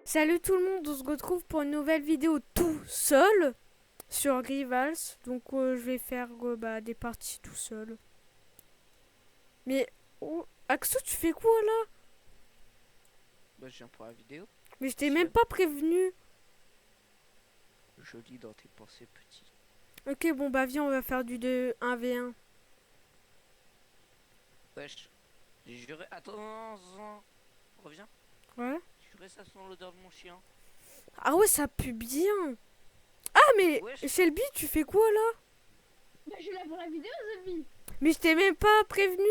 Salut tout le monde, on se retrouve pour une nouvelle vidéo tout seul sur Rivals. Donc je vais faire des parties tout seul. Mais Axo, tu fais quoi là? Bah, je viens pour la vidéo. Mais je t'ai même Seul. pas prévenu. Je lis dans tes pensées, petit. Ok, bon bah viens, on va faire du 1v1. Wesh. J'ai juré. Attends. Reviens. Ouais. J'ai juré, ça sent l'odeur de mon chien. Ah ouais, ça pue bien. Ah mais Wesh. Shelby, tu fais quoi là? Bah, je suis là pour la vidéo, Zombie. Mais je t'ai même pas prévenu.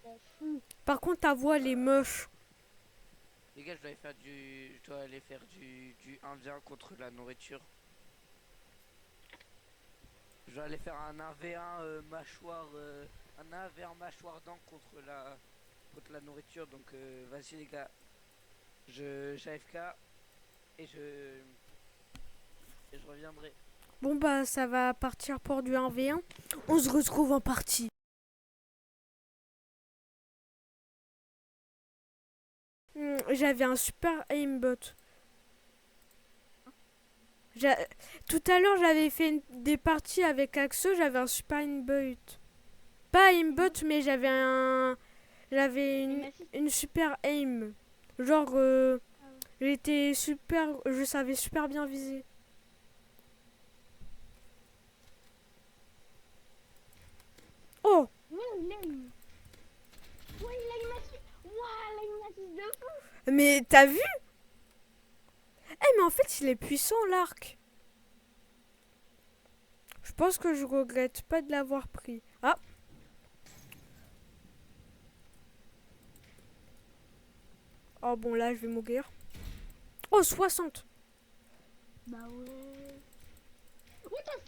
M'en fous. Par contre, ta voix elle est moche. Les gars, je dois aller faire du 1v1 contre la nourriture. Je dois aller faire un 1v1 mâchoire. Un 1v1 mâchoire dent contre la nourriture. Donc, vas-y, les gars. J'AFK et je reviendrai. Bon bah ça va partir pour du 1v1. On se retrouve en partie. J'avais un super aimbot. Tout à l'heure, j'avais fait des parties avec Axo, j'avais un super aimbot. Pas aimbot, mais j'avais une super aim. Genre, j'étais super, je savais super bien viser. Oh, Ouais, il aime. Ouais, il a une assise. Ouah, il a une assise de fou. mais t'as vu? Mais en fait, il est puissant, l'arc. Je pense que je regrette pas de l'avoir pris. Ah. Oh bon, là, je vais mourir. Oh, 60. Bah ouais. What the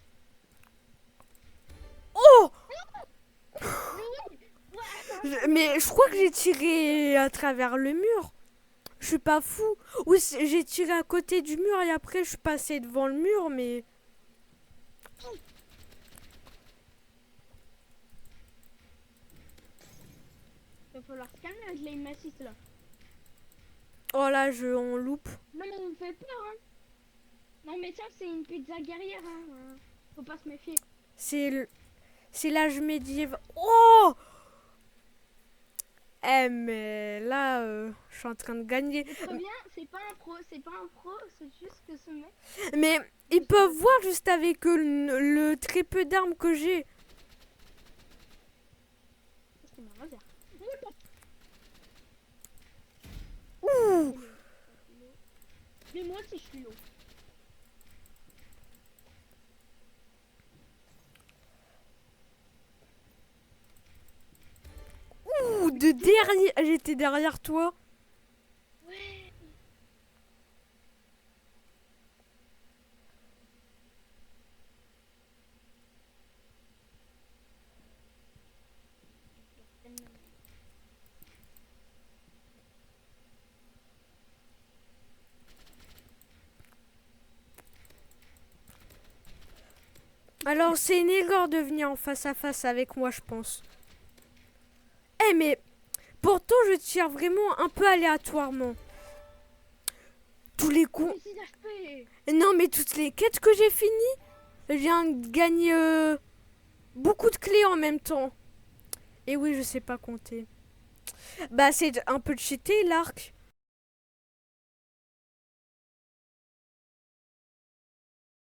Oh, Mais ouais. Ouais, attends. mais je crois que j'ai tiré à travers le mur. Je suis pas fou. Oui, j'ai tiré à côté du mur et après je suis passé devant le mur, mais... Il va falloir se calmer avec l'aim assist là. Oh là, on loupe. Non, mais on me fait peur, hein. Non, mais ça, c'est une pizza guerrière, hein. Faut pas se méfier. C'est l'âge médiéval. Oh, mais là, je suis en train de gagner. Très bien, c'est pas un pro, c'est juste que ce mec. Mais ils peuvent voir juste avec le très peu d'armes que j'ai. C'est ma reserve. Ouh, Mais moi aussi, je suis low. ouh, de derrière. J'étais derrière toi. Ouais. Alors c'est une erreur de venir en face à face avec moi, je pense. Mais pourtant je tire vraiment un peu aléatoirement. Tous les coups. Mais 6 HP. Non, mais toutes les quêtes que j'ai finies, je viens de gagner beaucoup de clés en même temps. Et oui, je sais pas compter. Bah, c'est un peu cheaté l'arc.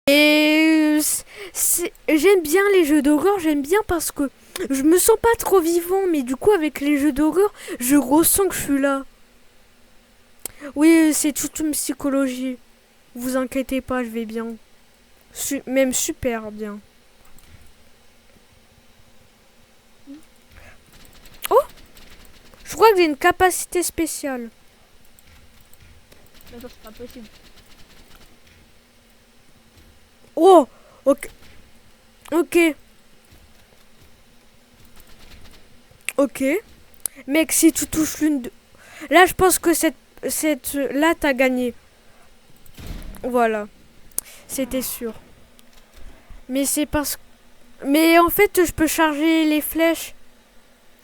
Et j'aime bien les jeux d'horreur, j'aime bien parce que je me sens pas trop vivant, mais du coup, avec les jeux d'horreur, je ressens que je suis là. Oui, c'est toute une psychologie. Vous inquiétez pas, je vais bien. Même super bien. Oh, je crois que j'ai une capacité spéciale. Mais ça, c'est pas possible. Oh, ok. Ok. Ok. Mec, si tu touches l'une de... Là, je pense que là, t'as gagné. Voilà. C'était sûr. Mais c'est parce que... Mais en fait, je peux charger les flèches.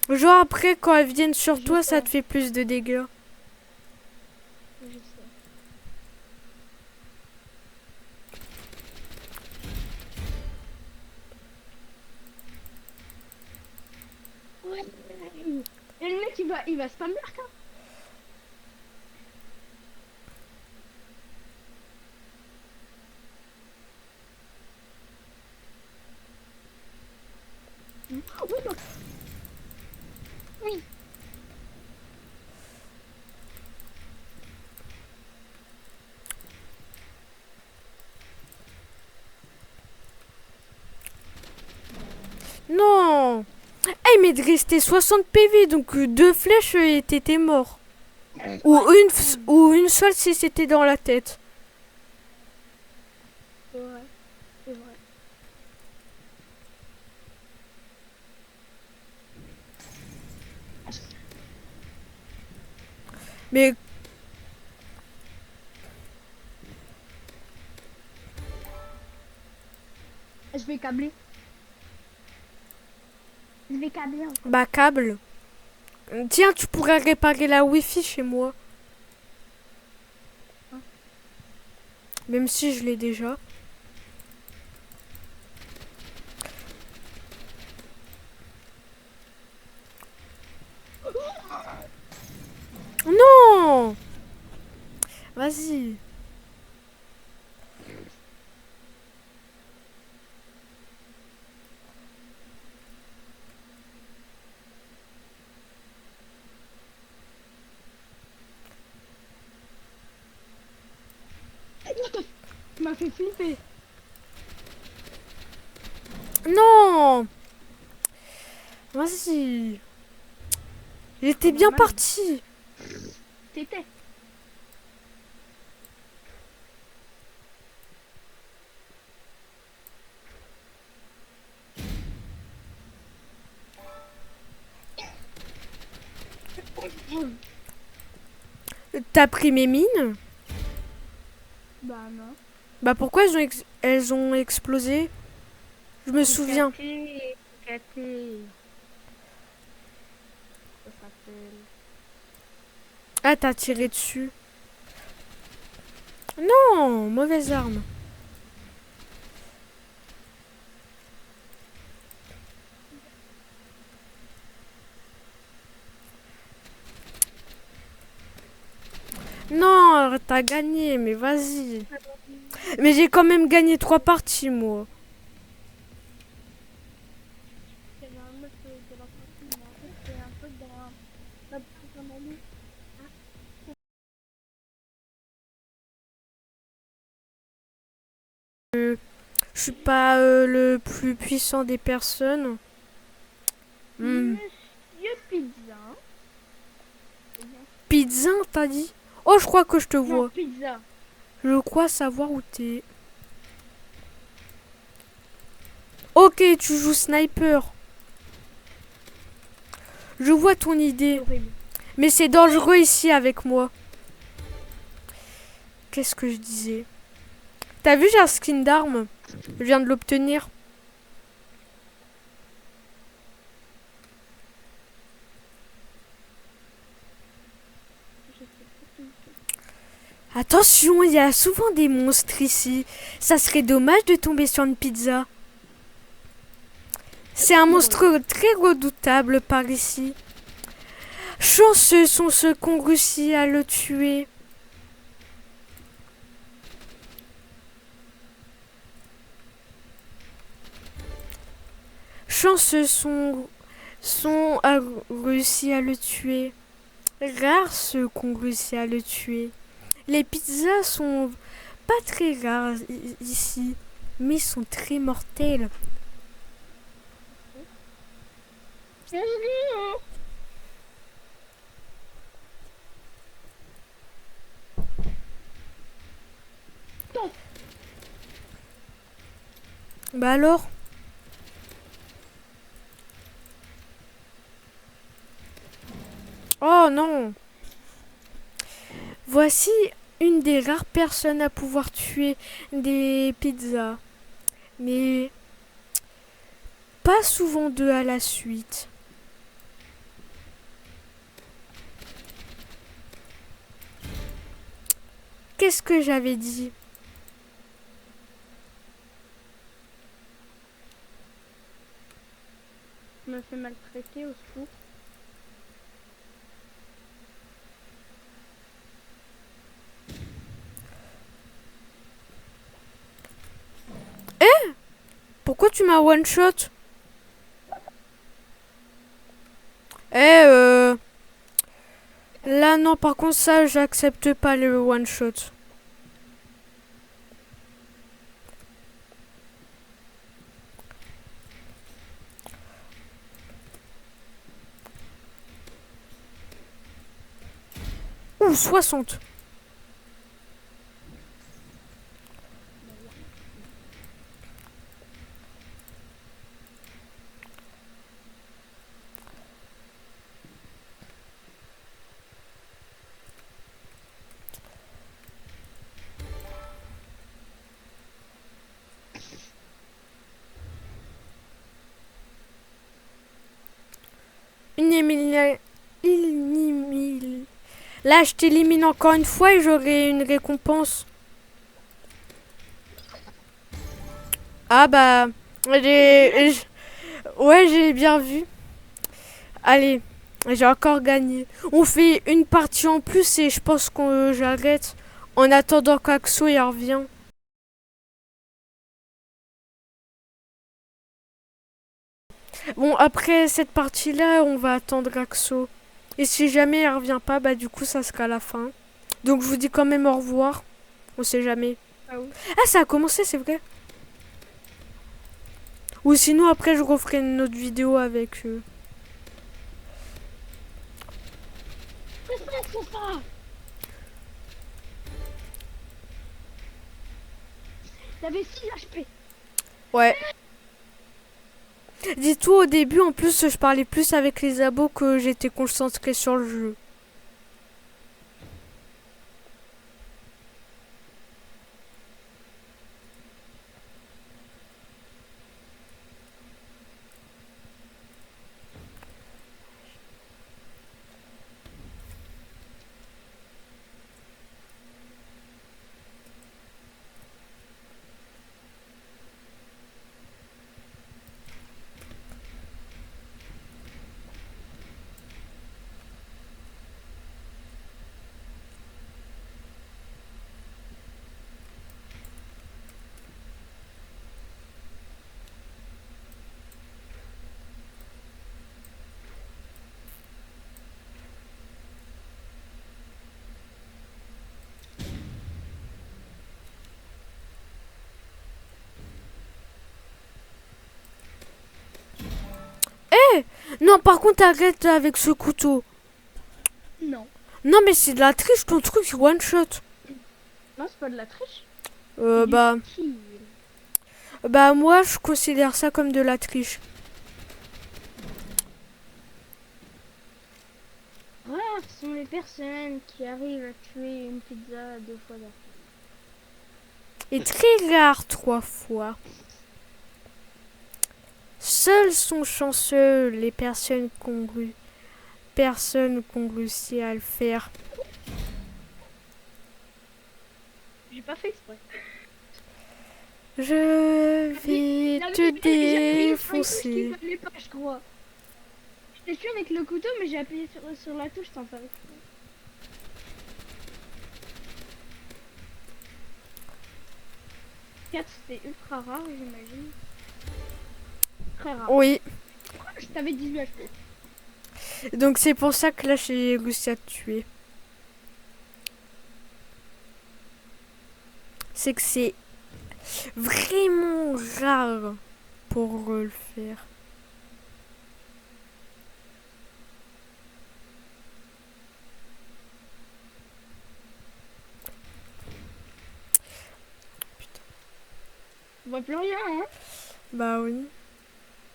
Genre après, quand elles viennent sur Je toi, ça sais. te fait plus de dégâts. Et le mec il va spam l'arc hein. Oui, non. Oui. Non. Eh, mais de rester 60 PV, donc 2 flèches et t'étais mort. Ou une seule si c'était dans la tête. C'est vrai. C'est vrai. Mais Je vais câbler. Je vais câbler. En fait. bah câble. Tiens, tu pourrais réparer la Wi-Fi chez moi. Hein? Même si je l'ai déjà. Non. Vas-y. Tu m'as fait flipper. Non. Vas-y. Il était bien parti. T'étais. T'as pris mes mines? Bah non. Bah pourquoi elles ont explosé? Je me souviens. Caté. Ça s'appelle. Ah, t'as tiré dessus. Non, mauvaise arme. Non, t'as gagné, mais vas-y. Mais j'ai quand même gagné 3 parties, moi. C'est normal que de la partie, mais en fait, c'est un peu dans la partie qu'on a lu. Je suis pas le plus puissant des personnes. Hmm. Monsieur Pizza. Pizza, t'as dit? Oh, je crois que je te vois. Non, pizza. Je crois savoir où t'es. Ok, tu joues sniper. Je vois ton idée. Horrible. Mais c'est dangereux ici avec moi. Qu'est-ce que je disais? T'as vu, j'ai un skin d'arme. Je viens de l'obtenir. Je sais pas tout. Attention, il y a souvent des monstres ici. Ça serait dommage de tomber sur une pizza. C'est un monstre très redoutable par ici. Chanceux sont ceux qui ont réussi à le tuer. Chanceux sont à réussi à le tuer. Rares ceux qui ont réussi à le tuer. Les pizzas sont pas très rares ici, mais ils sont très mortels. Bah alors? Oh non! Voici une des rares personnes à pouvoir tuer des pizzas. Mais pas souvent deux à la suite. Qu'est-ce que j'avais dit? Je me fais maltraiter au secours. Pourquoi tu m'as one shot? Là non, par contre ça j'accepte pas le one shot. Ouh, 60. Inimil. Là, je t'élimine encore une fois et j'aurai une récompense. Ah bah, ouais, j'ai bien vu. Allez, j'ai encore gagné. On fait une partie en plus et je pense que j'arrête en attendant qu'Axo y revient. Bon, après cette partie-là, on va attendre Axo. Et si jamais il revient pas, bah du coup, ça sera la fin. Donc je vous dis quand même au revoir. On sait jamais. Ah oui. Ah, ça a commencé, c'est vrai. Ou sinon, après, je referai une autre vidéo avec eux. C'est ça. T'avais 6 HP. Ouais. Dis-toi, au début, en plus, je parlais plus avec les abos que j'étais concentré sur le jeu. Non, par contre, arrête avec ce couteau. Non. Non, mais c'est de la triche, ton truc, one shot. Non, c'est pas de la triche. Bah, Qui moi, je considère ça comme de la triche. rares sont les personnes qui arrivent à tuer une pizza 2 fois d'affilée. Et très rare 3 fois. Seuls sont chanceux les personnes qui ont réussi à le faire. J'ai pas fait exprès. Je vais te défoncer. Pas, je crois. Je t'ai tué avec le couteau, mais j'ai appuyé sur la touche sans faire exprès. Quatre, c'est ultra rare, j'imagine. Très rare. Oui, Je t'avais 18 HP. donc c'est pour ça que là j'ai réussi à te tuer. C'est que c'est vraiment rare pour le faire. On voit plus rien, hein. Bah oui.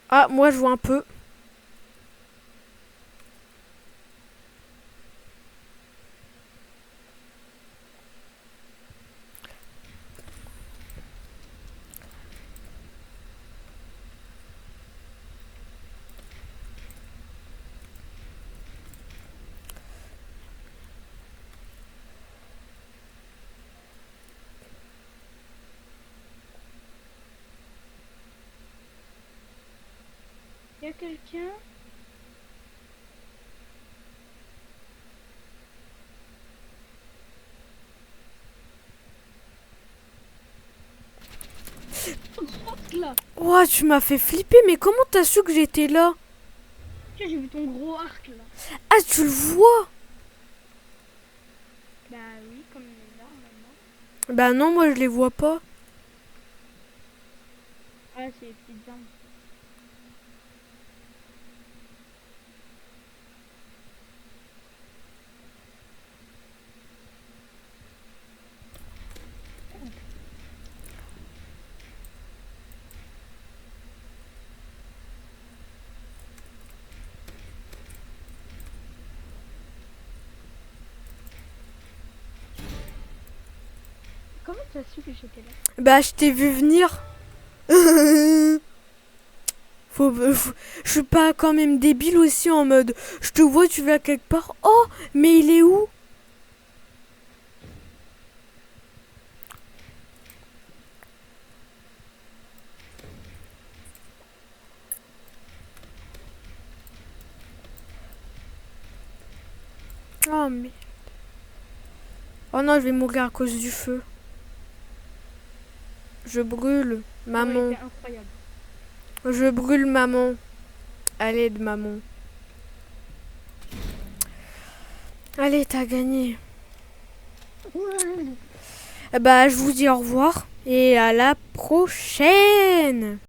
Ah, moi je vois un peu. Il y a que Tiens. Gros là. Oh, tu m'as fait flipper, mais comment t'as su que j'étais là? Tiens, j'ai vu ton gros arc là. Ah, tu le vois? Bah oui, comme là maintenant. Bah non, moi je les vois pas. Ah, c'est les petites armes. Comment tu as su que j'étais là? Bah je t'ai vu venir. Je suis pas quand même débile aussi en mode je te vois, tu vas quelque part. Oh, mais il est où? Oh mais. Oh non, je vais mourir à cause du feu. Je brûle, maman. Ouais, c'est incroyable. Je brûle, maman. À l'aide, maman. Allez, t'as gagné. Ouais. Bah, je vous dis au revoir et à la prochaine.